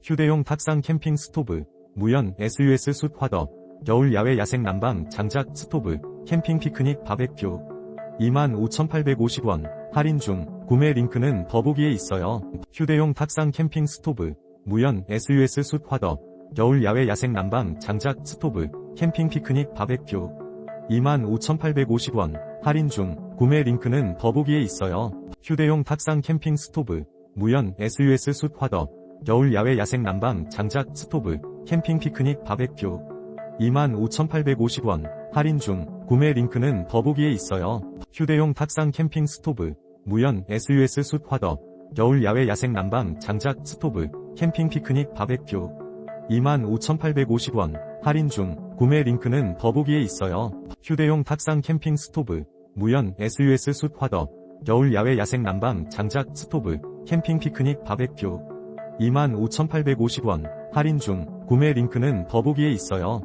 휴대용 탁상 캠핑 스토브, 무연 SUS 숯 화덕, 겨울 야외 야생 난방 장작 스토브, 캠핑 피크닉 바베큐. 25,850원, 할인 중, 구매 링크는 더보기에 있어요. 휴대용 탁상 캠핑 스토브, 무연 SUS 숯 화덕, 겨울 야외 야생 난방 장작 스토브, 캠핑 피크닉 바베큐. 25,850원, 할인 중, 구매 링크는 더보기에 있어요. 휴대용 탁상 캠핑 스토브, 무연 SUS 숯 화덕, 겨울 야외 야생 난방 장작 스토브, 캠핑 피크닉 바베큐. 25,850원, 할인 중, 구매 링크는 더보기에 있어요. 휴대용 탁상 캠핑 스토브, 무연 SUS 숯 화덕, 겨울 야외 야생 난방 장작 스토브, 캠핑 피크닉 바베큐. 25,850원, 할인 중, 구매 링크는 더보기에 있어요. 휴대용 탁상 캠핑 스토브, 무연 SUS 숯 화덕, 겨울 야외 야생 난방 장작 스토브, 캠핑 피크닉 바베큐. 25,850원, 할인 중, 구매 링크는 더보기에 있어요.